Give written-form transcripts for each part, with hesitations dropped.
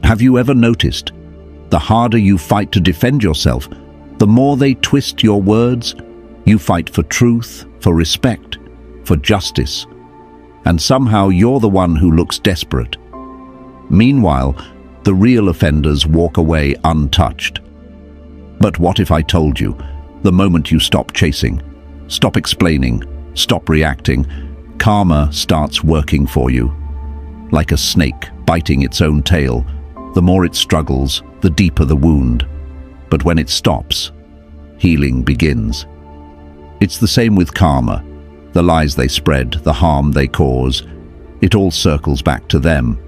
Have you ever noticed? The harder you fight to defend yourself, the more they twist your words. You fight for truth, for respect, for justice. And somehow you're the one who looks desperate. Meanwhile, the real offenders walk away untouched. But what if I told you, the moment you stop chasing, stop explaining, stop reacting, karma starts working for you. Like a snake biting its own tail, the more it struggles, the deeper the wound. But when it stops, healing begins. It's the same with karma. The lies they spread, the harm they cause, it all circles back to them.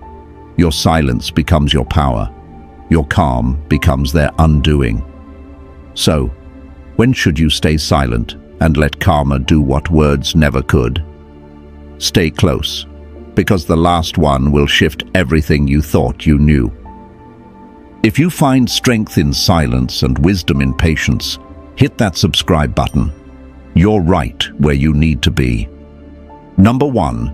Your silence becomes your power. Your calm becomes their undoing. So, when should you stay silent and let karma do what words never could? Stay close, because the last one will shift everything you thought you knew. If you find strength in silence and wisdom in patience, hit that subscribe button. You're right where you need to be. Number 1,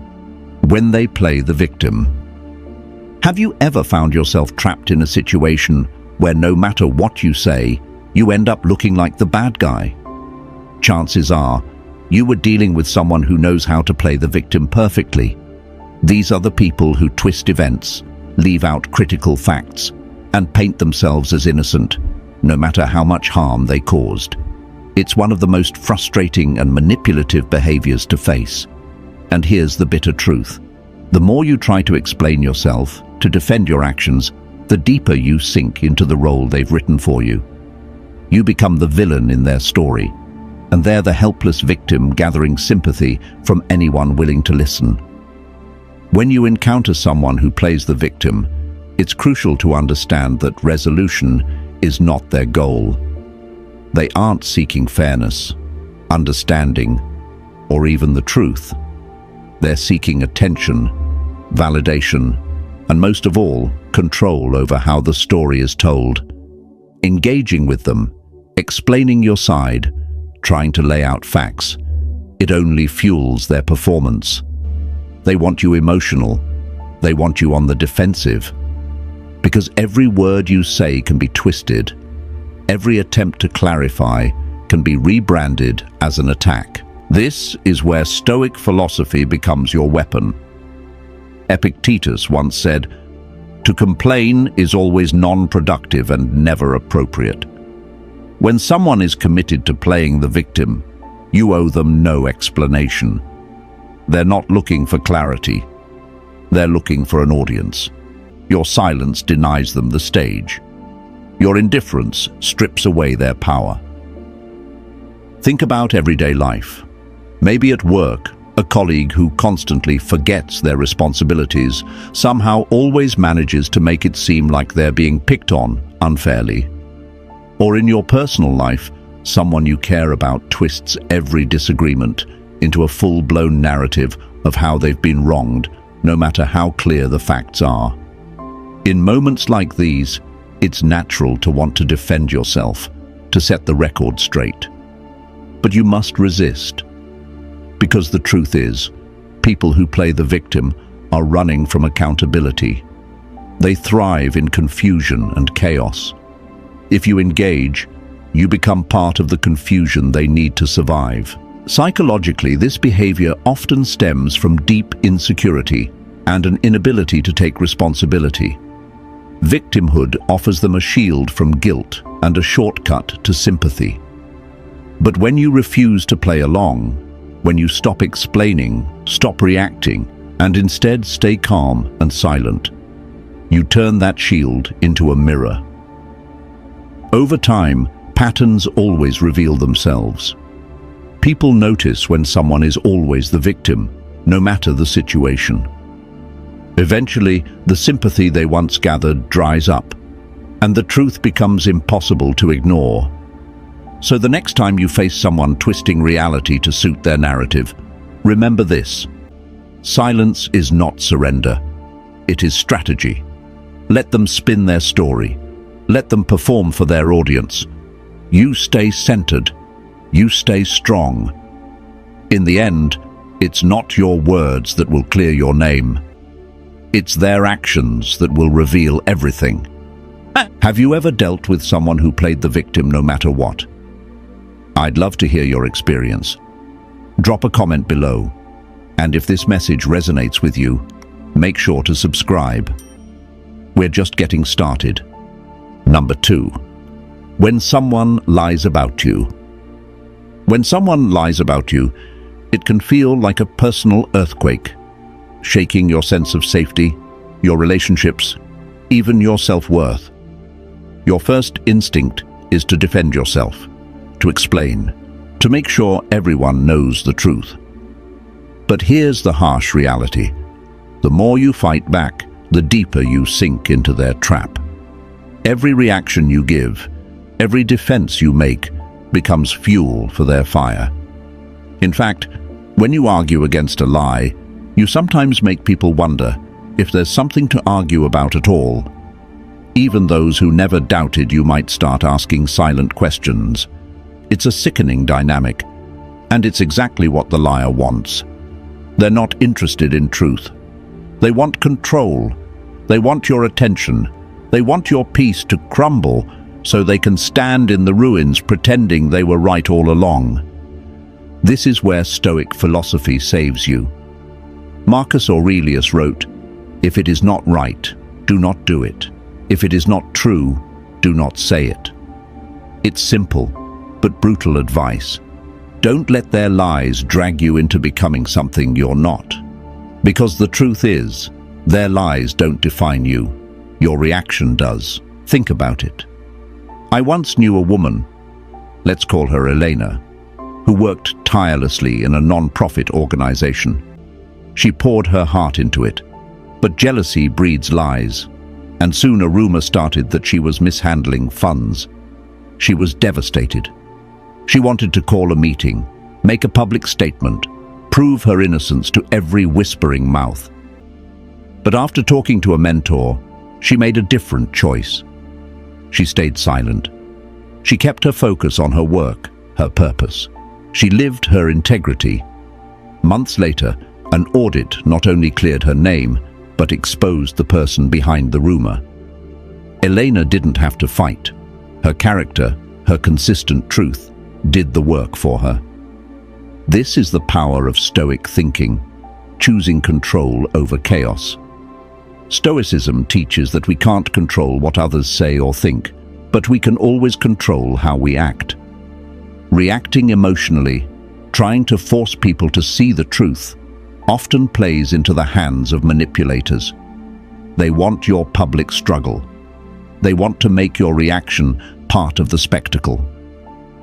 when they play the victim. Have you ever found yourself trapped in a situation where no matter what you say, you end up looking like the bad guy? Chances are, you were dealing with someone who knows how to play the victim perfectly. These are the people who twist events, leave out critical facts, and paint themselves as innocent, no matter how much harm they caused. It's one of the most frustrating and manipulative behaviors to face. And here's the bitter truth. The more you try to explain yourself, to defend your actions, the deeper you sink into the role they've written for you. You become the villain in their story, and they're the helpless victim gathering sympathy from anyone willing to listen. When you encounter someone who plays the victim, it's crucial to understand that resolution is not their goal. They aren't seeking fairness, understanding, or even the truth. They're seeking attention, validation, and most of all, control over how the story is told. Engaging with them, explaining your side, trying to lay out facts, it only fuels their performance. They want you emotional. They want you on the defensive. Because every word you say can be twisted. Every attempt to clarify can be rebranded as an attack. This is where Stoic philosophy becomes your weapon. Epictetus once said, "To complain is always non-productive and never appropriate." When someone is committed to playing the victim, you owe them no explanation. They're not looking for clarity. They're looking for an audience. Your silence denies them the stage. Your indifference strips away their power. Think about everyday life. Maybe at work, a colleague who constantly forgets their responsibilities somehow always manages to make it seem like they're being picked on unfairly. Or in your personal life, someone you care about twists every disagreement into a full-blown narrative of how they've been wronged, no matter how clear the facts are. In moments like these, it's natural to want to defend yourself, to set the record straight. But you must resist. Because the truth is, people who play the victim are running from accountability. They thrive in confusion and chaos. If you engage, you become part of the confusion they need to survive. Psychologically, this behavior often stems from deep insecurity and an inability to take responsibility. Victimhood offers them a shield from guilt and a shortcut to sympathy. But when you refuse to play along, when you stop explaining, stop reacting, and instead stay calm and silent, you turn that shield into a mirror. Over time, patterns always reveal themselves. People notice when someone is always the victim, no matter the situation. Eventually, the sympathy they once gathered dries up, and the truth becomes impossible to ignore. So the next time you face someone twisting reality to suit their narrative, remember this: silence is not surrender. It is strategy. Let them spin their story. Let them perform for their audience. You stay centered. You stay strong. In the end, it's not your words that will clear your name. It's their actions that will reveal everything. Have you ever dealt with someone who played the victim no matter what? I'd love to hear your experience. Drop a comment below, and if this message resonates with you, make sure to subscribe. We're just getting started. Number 2. When someone lies about you. When someone lies about you, it can feel like a personal earthquake, shaking your sense of safety, your relationships, even your self-worth. Your first instinct is to defend yourself, to explain, to make sure everyone knows the truth. But here's the harsh reality. The more you fight back, the deeper you sink into their trap. Every reaction you give, every defense you make, becomes fuel for their fire. In fact, when you argue against a lie, you sometimes make people wonder if there's something to argue about at all. Even those who never doubted you might start asking silent questions. It's a sickening dynamic, and it's exactly what the liar wants. They're not interested in truth. They want control. They want your attention. They want your peace to crumble so they can stand in the ruins pretending they were right all along. This is where Stoic philosophy saves you. Marcus Aurelius wrote, "If it is not right, do not do it. If it is not true, do not say it." It's simple, but brutal advice. Don't let their lies drag you into becoming something you're not. Because the truth is, their lies don't define you. Your reaction does. Think about it. I once knew a woman, let's call her Elena, who worked tirelessly in a non-profit organization. She poured her heart into it, but jealousy breeds lies, and soon a rumor started that she was mishandling funds. She was devastated. She wanted to call a meeting, make a public statement, prove her innocence to every whispering mouth. But after talking to a mentor, she made a different choice. She stayed silent. She kept her focus on her work, her purpose. She lived her integrity. Months later, an audit not only cleared her name, but exposed the person behind the rumor. Elena didn't have to fight. Her character, her consistent truth, did the work for her. This is the power of Stoic thinking, choosing control over chaos. Stoicism teaches that we can't control what others say or think, but we can always control how we act. Reacting emotionally, trying to force people to see the truth, often plays into the hands of manipulators. They want your public struggle. They want to make your reaction part of the spectacle.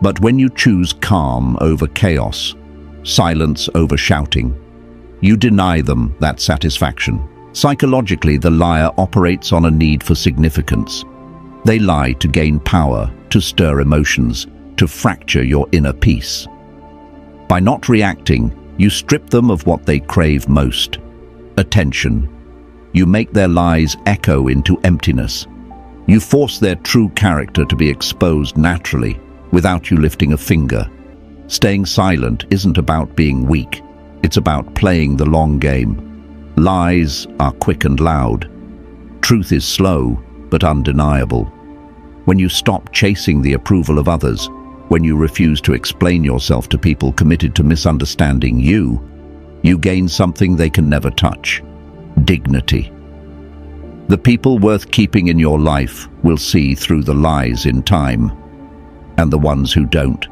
But when you choose calm over chaos, silence over shouting, you deny them that satisfaction. Psychologically, the liar operates on a need for significance. They lie to gain power, to stir emotions, to fracture your inner peace. By not reacting, you strip them of what they crave most: attention. You make their lies echo into emptiness. You force their true character to be exposed naturally, without you lifting a finger. Staying silent isn't about being weak. It's about playing the long game. Lies are quick and loud. Truth is slow, but undeniable. When you stop chasing the approval of others, when you refuse to explain yourself to people committed to misunderstanding you, you gain something they can never touch: dignity. The people worth keeping in your life will see through the lies in time, and the ones who don't,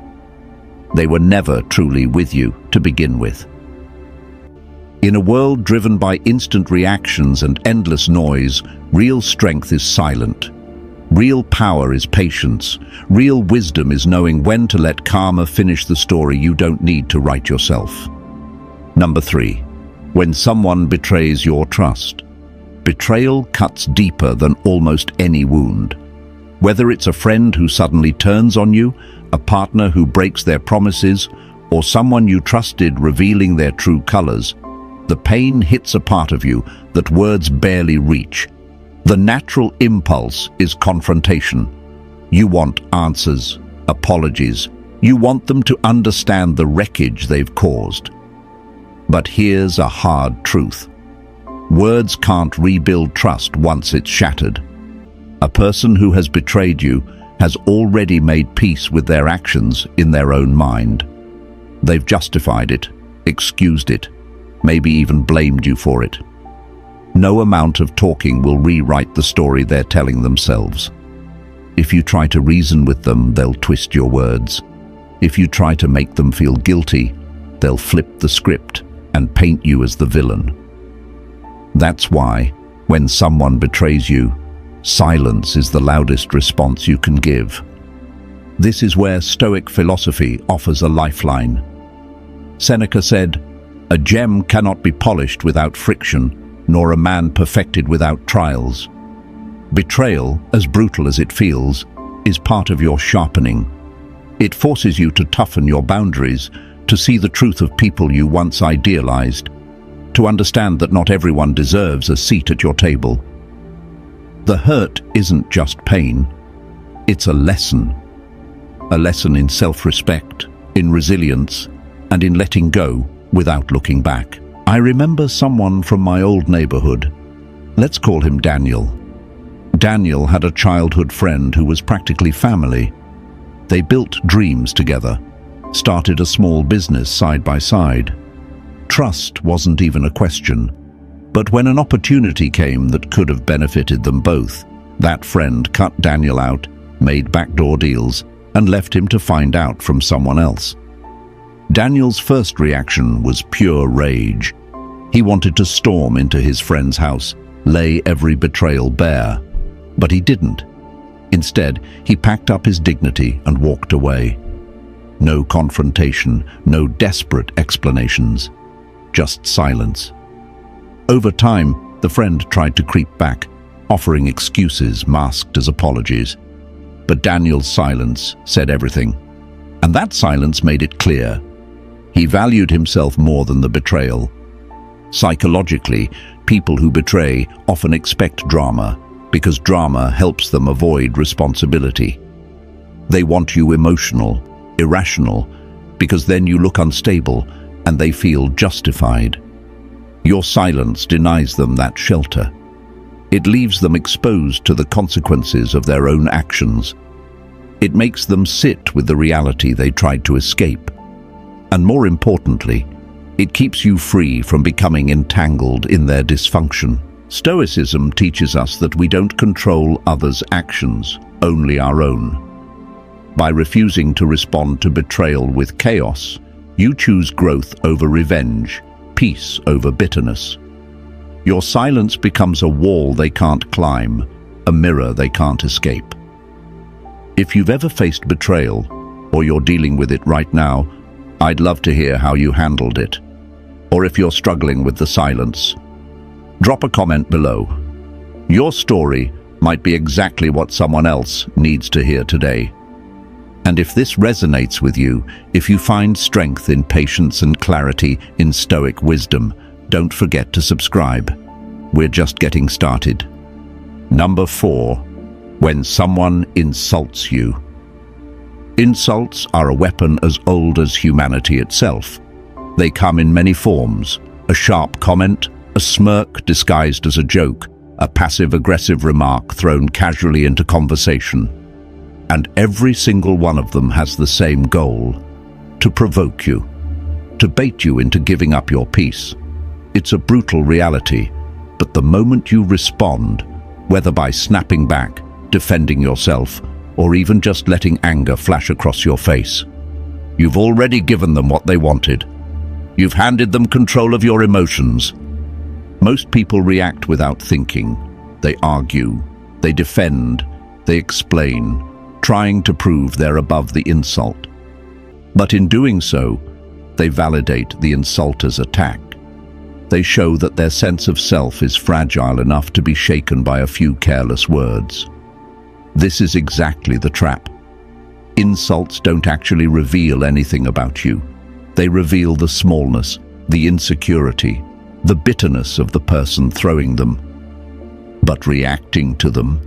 they were never truly with you to begin with. In a world driven by instant reactions and endless noise, real strength is silent. Real power is patience. Real wisdom is knowing when to let karma finish the story you don't need to write yourself. Number 3. When someone betrays your trust. Betrayal cuts deeper than almost any wound. Whether it's a friend who suddenly turns on you, a partner who breaks their promises, or someone you trusted revealing their true colors, the pain hits a part of you that words barely reach. The natural impulse is confrontation. You want answers, apologies. You want them to understand the wreckage they've caused. But here's a hard truth. Words can't rebuild trust once it's shattered. A person who has betrayed you has already made peace with their actions in their own mind. They've justified it, excused it, maybe even blamed you for it. No amount of talking will rewrite the story they're telling themselves. If you try to reason with them, they'll twist your words. If you try to make them feel guilty, they'll flip the script and paint you as the villain. That's why, when someone betrays you, silence is the loudest response you can give. This is where Stoic philosophy offers a lifeline. Seneca said, "A gem cannot be polished without friction, nor a man perfected without trials." Betrayal, as brutal as it feels, is part of your sharpening. It forces you to toughen your boundaries, to see the truth of people you once idealized, to understand that not everyone deserves a seat at your table. The hurt isn't just pain, it's a lesson. A lesson in self-respect, in resilience, and in letting go without looking back. I remember someone from my old neighborhood. Let's call him Daniel. Daniel had a childhood friend who was practically family. They built dreams together, started a small business side by side. Trust wasn't even a question. But when an opportunity came that could have benefited them both, that friend cut Daniel out, made backdoor deals, and left him to find out from someone else. Daniel's first reaction was pure rage. He wanted to storm into his friend's house, lay every betrayal bare. But he didn't. Instead, he packed up his dignity and walked away. No confrontation, no desperate explanations, just silence. Over time, the friend tried to creep back, offering excuses masked as apologies. But Daniel's silence said everything. And that silence made it clear. He valued himself more than the betrayal. Psychologically, people who betray often expect drama, because drama helps them avoid responsibility. They want you emotional, irrational, because then you look unstable and they feel justified. Your silence denies them that shelter. It leaves them exposed to the consequences of their own actions. It makes them sit with the reality they tried to escape. And more importantly, it keeps you free from becoming entangled in their dysfunction. Stoicism teaches us that we don't control others' actions, only our own. By refusing to respond to betrayal with chaos, you choose growth over revenge, peace over bitterness. Your silence becomes a wall they can't climb, a mirror they can't escape. If you've ever faced betrayal, or you're dealing with it right now, I'd love to hear how you handled it. Or if you're struggling with the silence, drop a comment below. Your story might be exactly what someone else needs to hear today. And if this resonates with you, if you find strength in patience and clarity in Stoic wisdom, don't forget to subscribe. We're just getting started. Number 4, when someone insults you. Insults are a weapon as old as humanity itself. They come in many forms: a sharp comment, a smirk disguised as a joke, a passive-aggressive remark thrown casually into conversation. And every single one of them has the same goal: to provoke you, to bait you into giving up your peace. It's a brutal reality, but the moment you respond, whether by snapping back, defending yourself, or even just letting anger flash across your face, you've already given them what they wanted. You've handed them control of your emotions. Most people react without thinking. They argue, they defend, they explain, trying to prove they're above the insult. But in doing so, they validate the insulter's attack. They show that their sense of self is fragile enough to be shaken by a few careless words. This is exactly the trap. Insults don't actually reveal anything about you. They reveal the smallness, the insecurity, the bitterness of the person throwing them. But reacting to them,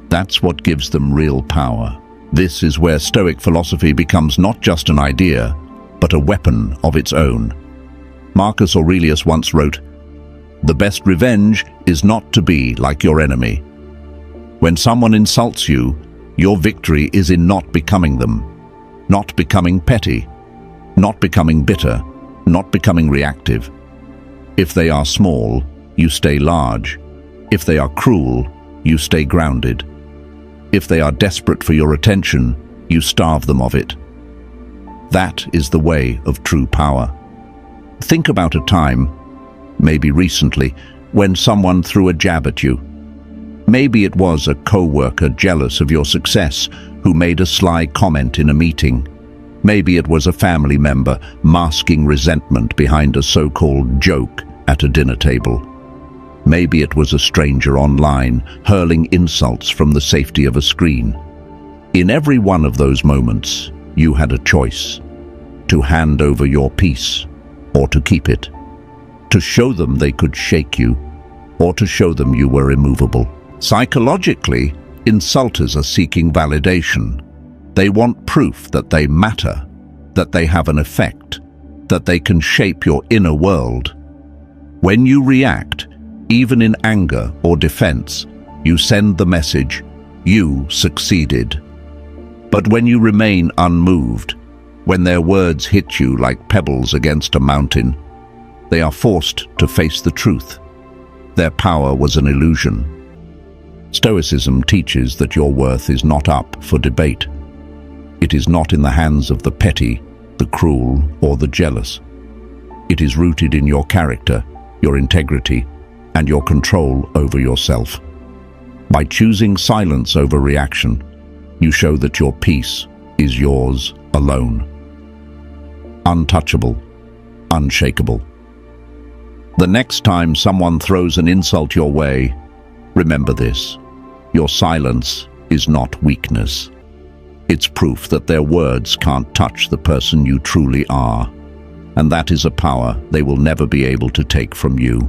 that's what gives them real power. This is where Stoic philosophy becomes not just an idea, but a weapon of its own. Marcus Aurelius once wrote, The best revenge is not to be like your enemy. When someone insults you, your victory is in not becoming them, not becoming petty, not becoming bitter, not becoming reactive. If they are small, you stay large. If they are cruel, you stay grounded. If they are desperate for your attention, you starve them of it. That is the way of true power. Think about a time, maybe recently, when someone threw a jab at you. Maybe it was a co-worker jealous of your success who made a sly comment in a meeting. Maybe it was a family member masking resentment behind a so-called joke at a dinner table. Maybe it was a stranger online hurling insults from the safety of a screen. In every one of those moments, you had a choice: to hand over your peace or to keep it, to show them they could shake you or to show them you were immovable. Psychologically, insulters are seeking validation. They want proof that they matter, that they have an effect, that they can shape your inner world. When you react, even in anger or defense, you send the message, you succeeded. But when you remain unmoved, when their words hit you like pebbles against a mountain, they are forced to face the truth. Their power was an illusion. Stoicism teaches that your worth is not up for debate. It is not in the hands of the petty, the cruel, or the jealous. It is rooted in your character, your integrity, and your control over yourself. By choosing silence over reaction, you show that your peace is yours alone. Untouchable, unshakable. The next time someone throws an insult your way, remember this: your silence is not weakness. It's proof that their words can't touch the person you truly are, and that is a power they will never be able to take from you.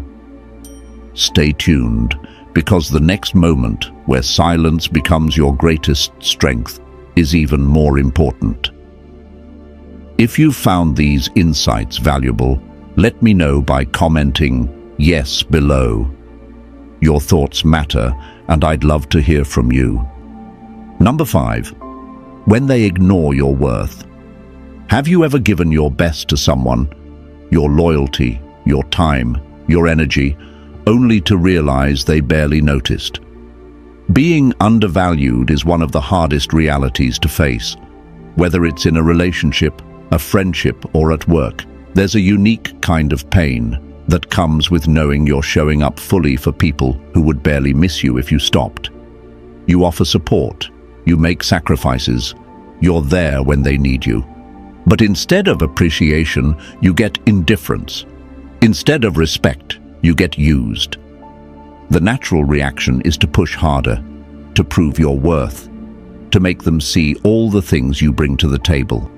Stay tuned, because the next moment where silence becomes your greatest strength is even more important. If you found these insights valuable, let me know by commenting yes below. Your thoughts matter, and I'd love to hear from you. Number 5. When they ignore your worth. Have you ever given your best to someone, your loyalty, your time, your energy, only to realize they barely noticed? Being undervalued is one of the hardest realities to face. Whether it's in a relationship, a friendship, or at work, there's a unique kind of pain that comes with knowing you're showing up fully for people who would barely miss you if you stopped. You offer support, you make sacrifices, you're there when they need you. But instead of appreciation, you get indifference. Instead of respect, you get used. The natural reaction is to push harder, to prove your worth, to make them see all the things you bring to the table.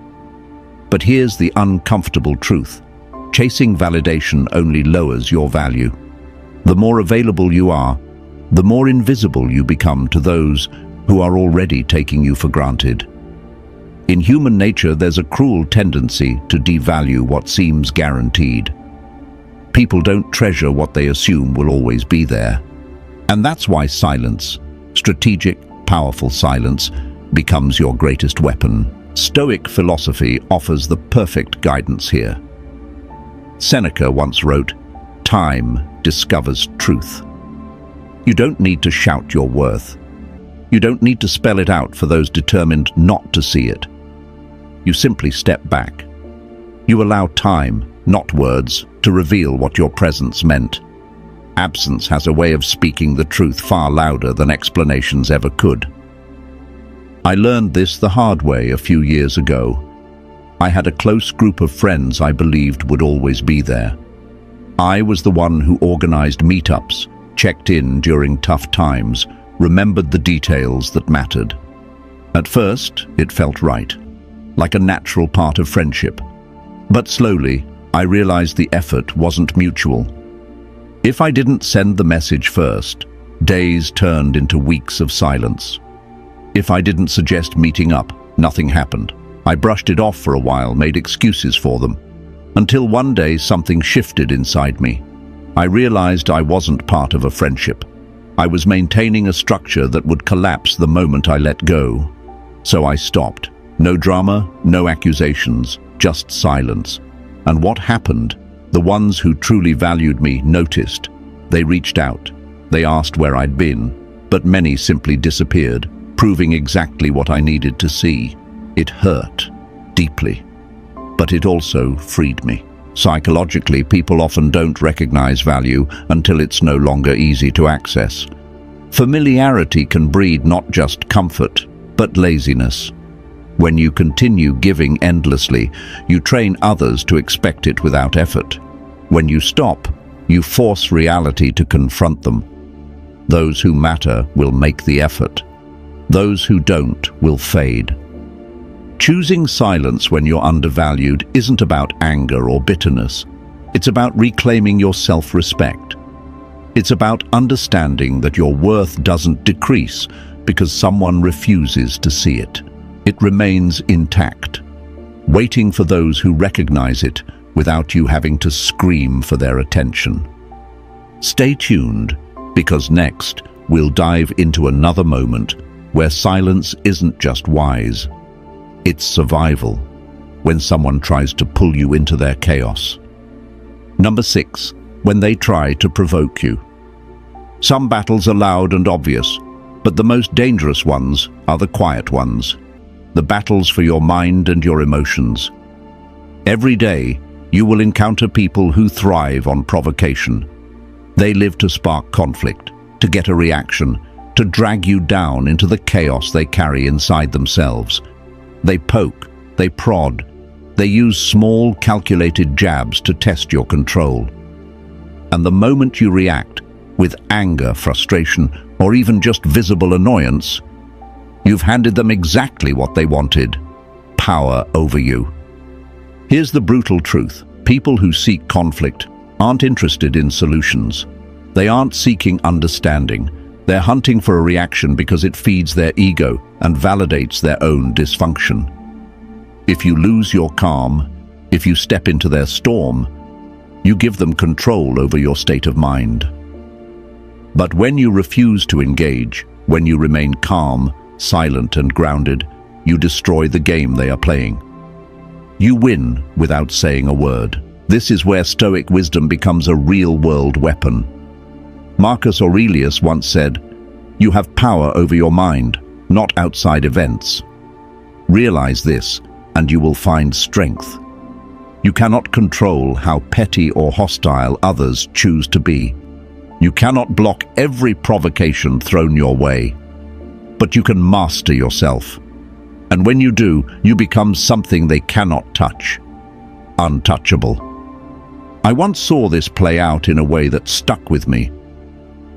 But here's the uncomfortable truth: chasing validation only lowers your value. The more available you are, the more invisible you become to those who are already taking you for granted. In human nature, there's a cruel tendency to devalue what seems guaranteed. People don't treasure what they assume will always be there. And that's why silence, strategic, powerful silence, becomes your greatest weapon. Stoic philosophy offers the perfect guidance here. Seneca once wrote, "Time discovers truth." You don't need to shout your worth. You don't need to spell it out for those determined not to see it. You simply step back. You allow time, not words, to reveal what your presence meant. Absence has a way of speaking the truth far louder than explanations ever could. I learned this the hard way a few years ago. I had a close group of friends I believed would always be there. I was the one who organized meetups, checked in during tough times, remembered the details that mattered. At first, it felt right, like a natural part of friendship. But slowly, I realized the effort wasn't mutual. If I didn't send the message first, days turned into weeks of silence. If I didn't suggest meeting up, nothing happened. I brushed it off for a while, made excuses for them, until one day something shifted inside me. I realized I wasn't part of a friendship. I was maintaining a structure that would collapse the moment I let go. So I stopped. No drama, no accusations, just silence. And what happened? The ones who truly valued me noticed. They reached out. They asked where I'd been, but many simply disappeared, proving exactly what I needed to see. It hurt deeply, but it also freed me. Psychologically, people often don't recognize value until it's no longer easy to access. Familiarity can breed not just comfort, but laziness. When you continue giving endlessly, you train others to expect it without effort. When you stop, you force reality to confront them. Those who matter will make the effort. Those who don't will fade. Choosing silence when you're undervalued isn't about anger or bitterness. It's about reclaiming your self-respect. It's about understanding that your worth doesn't decrease because someone refuses to see it. It remains intact, waiting for those who recognize it without you having to scream for their attention. Stay tuned, because next we'll dive into another moment where silence isn't just wise. It's survival, when someone tries to pull you into their chaos. Number 6, when they try to provoke you. Some battles are loud and obvious, but the most dangerous ones are the quiet ones. The battles for your mind and your emotions. Every day, you will encounter people who thrive on provocation. They live to spark conflict, to get a reaction, to drag you down into the chaos they carry inside themselves. They poke, they prod, they use small, calculated jabs to test your control. And the moment you react, with anger, frustration, or even just visible annoyance, you've handed them exactly what they wanted: power over you. Here's the brutal truth. People who seek conflict aren't interested in solutions. They aren't seeking understanding. They're hunting for a reaction because it feeds their ego and validates their own dysfunction. If you lose your calm, if you step into their storm, you give them control over your state of mind. But when you refuse to engage, when you remain calm, silent and grounded, you destroy the game they are playing. You win without saying a word. This is where Stoic wisdom becomes a real-world weapon. Marcus Aurelius once said, "You have power over your mind, not outside events." Realize this, and you will find strength. You cannot control how petty or hostile others choose to be. You cannot block every provocation thrown your way. But you can master yourself. And when you do, you become something they cannot touch. Untouchable. I once saw this play out in a way that stuck with me.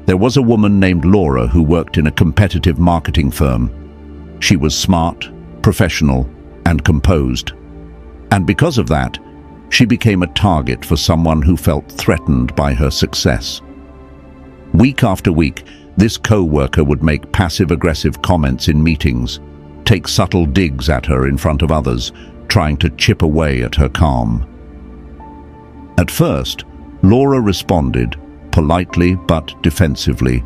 There was a woman named Laura who worked in a competitive marketing firm. She was smart, professional, and composed. And because of that, she became a target for someone who felt threatened by her success. Week after week, this co-worker would make passive-aggressive comments in meetings, take subtle digs at her in front of others, trying to chip away at her calm. At first, Laura responded, politely but defensively,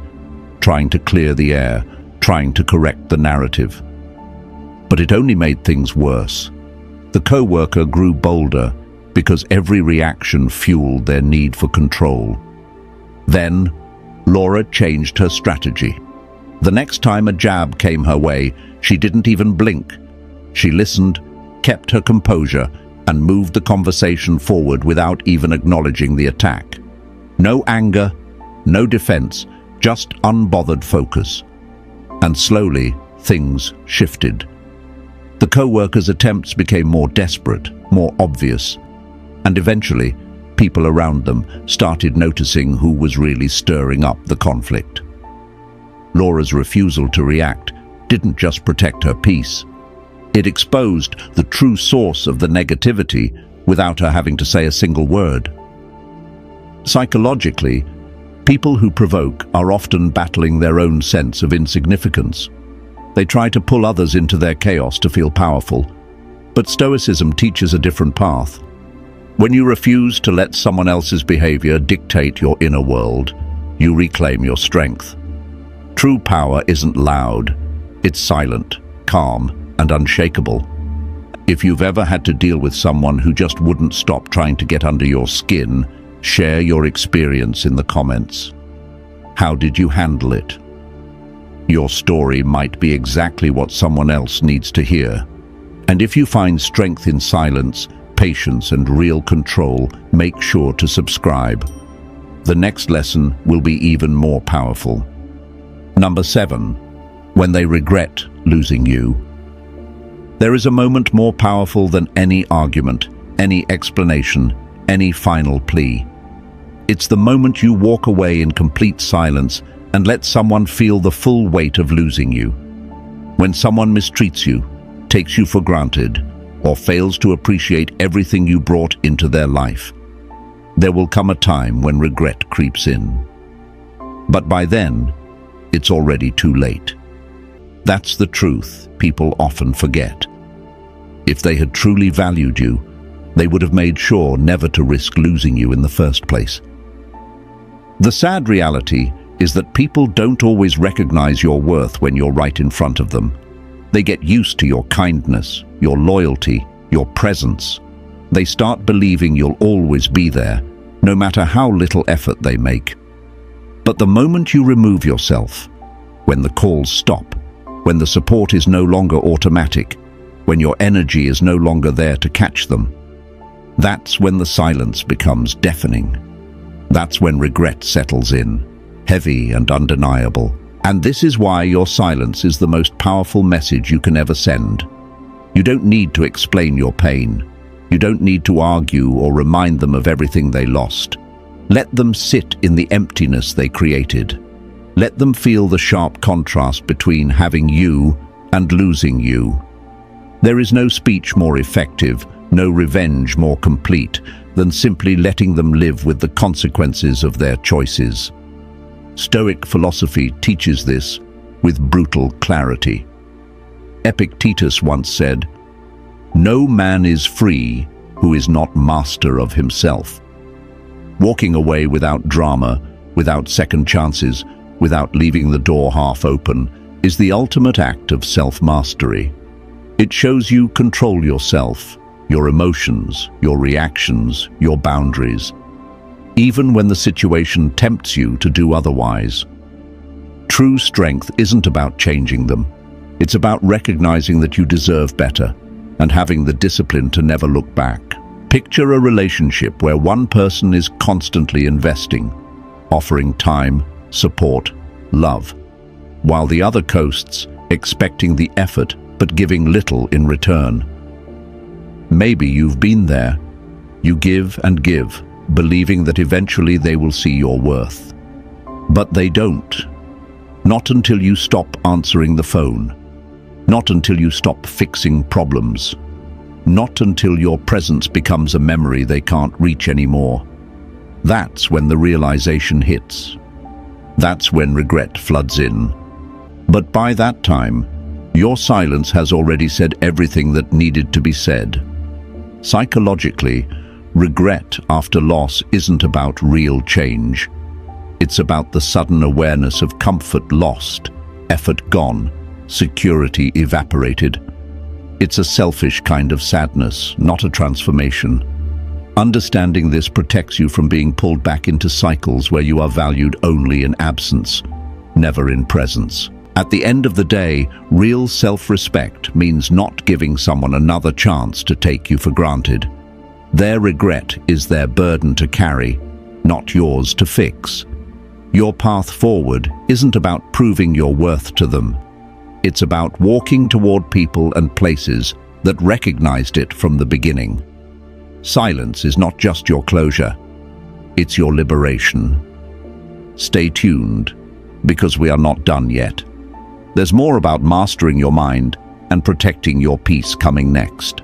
trying to clear the air, trying to correct the narrative. But it only made things worse. The co-worker grew bolder because every reaction fueled their need for control. Then, Laura changed her strategy. The next time a jab came her way, she didn't even blink. She listened, kept her composure, and moved the conversation forward without even acknowledging the attack. No anger, no defense, just unbothered focus. And slowly, things shifted. The co-worker's attempts became more desperate, more obvious, and eventually, people around them started noticing who was really stirring up the conflict. Laura's refusal to react didn't just protect her peace. It exposed the true source of the negativity without her having to say a single word. Psychologically, people who provoke are often battling their own sense of insignificance. They try to pull others into their chaos to feel powerful, but Stoicism teaches a different path. When you refuse to let someone else's behavior dictate your inner world, you reclaim your strength. True power isn't loud, it's silent, calm, and unshakable. If you've ever had to deal with someone who just wouldn't stop trying to get under your skin, share your experience in the comments. How did you handle it? Your story might be exactly what someone else needs to hear. And if you find strength in silence, patience, and real control, make sure to subscribe. The next lesson will be even more powerful. Number 7. When they regret losing you. There is a moment more powerful than any argument, any explanation, any final plea. It's the moment you walk away in complete silence and let someone feel the full weight of losing you. When someone mistreats you, takes you for granted, or fails to appreciate everything you brought into their life, there will come a time when regret creeps in. But by then, it's already too late. That's the truth people often forget. If they had truly valued you, they would have made sure never to risk losing you in the first place. The sad reality is that people don't always recognize your worth when you're right in front of them. They get used to your kindness, your loyalty, your presence. They start believing you'll always be there, no matter how little effort they make. But the moment you remove yourself, when the calls stop, when the support is no longer automatic, when your energy is no longer there to catch them, that's when the silence becomes deafening. That's when regret settles in, heavy and undeniable. And this is why your silence is the most powerful message you can ever send. You don't need to explain your pain. You don't need to argue or remind them of everything they lost. Let them sit in the emptiness they created. Let them feel the sharp contrast between having you and losing you. There is no speech more effective, no revenge more complete than simply letting them live with the consequences of their choices. Stoic philosophy teaches this with brutal clarity. Epictetus once said, "No man is free who is not master of himself." Walking away without drama, without second chances, without leaving the door half open, is the ultimate act of self-mastery. It shows you control yourself, your emotions, your reactions, your boundaries, even when the situation tempts you to do otherwise. True strength isn't about changing them. It's about recognizing that you deserve better and having the discipline to never look back. Picture a relationship where one person is constantly investing, offering time, support, love, while the other coasts, expecting the effort but giving little in return. Maybe you've been there. You give and give, believing that eventually they will see your worth. But they don't. Not until you stop answering the phone. Not until you stop fixing problems. Not until your presence becomes a memory they can't reach anymore. That's when the realization hits. That's when regret floods in. But by that time, your silence has already said everything that needed to be said. Psychologically, regret after loss isn't about real change. It's about the sudden awareness of comfort lost, effort gone, security evaporated. It's a selfish kind of sadness, not a transformation. Understanding this protects you from being pulled back into cycles where you are valued only in absence, never in presence. At the end of the day, real self-respect means not giving someone another chance to take you for granted. Their regret is their burden to carry, not yours to fix. Your path forward isn't about proving your worth to them. It's about walking toward people and places that recognized it from the beginning. Silence is not just your closure, it's your liberation. Stay tuned, because we are not done yet. There's more about mastering your mind and protecting your peace coming next.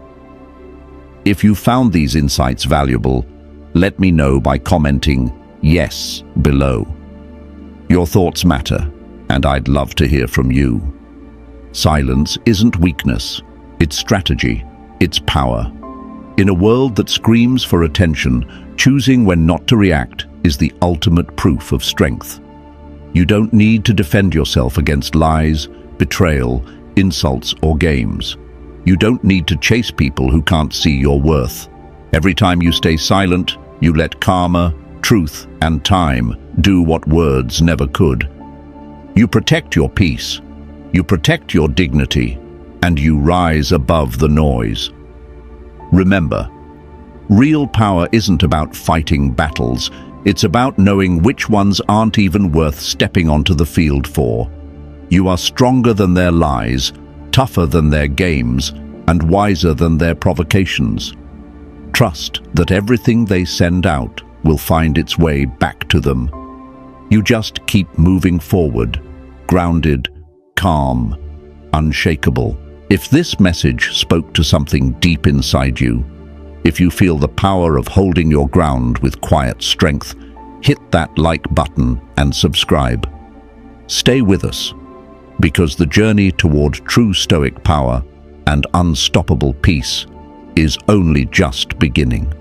If you found these insights valuable, let me know by commenting "yes" below. Your thoughts matter, and I'd love to hear from you. Silence isn't weakness, it's strategy, it's power. In a world that screams for attention, choosing when not to react is the ultimate proof of strength. You don't need to defend yourself against lies, betrayal, insults, or games. You don't need to chase people who can't see your worth. Every time you stay silent, you let karma, truth, and time do what words never could. You protect your peace, you protect your dignity, and you rise above the noise. Remember, real power isn't about fighting battles. It's about knowing which ones aren't even worth stepping onto the field for. You are stronger than their lies, tougher than their games, and wiser than their provocations. Trust that everything they send out will find its way back to them. You just keep moving forward, grounded, calm, unshakable. If this message spoke to something deep inside you, if you feel the power of holding your ground with quiet strength, hit that like button and subscribe. Stay with us, because the journey toward true Stoic power and unstoppable peace is only just beginning.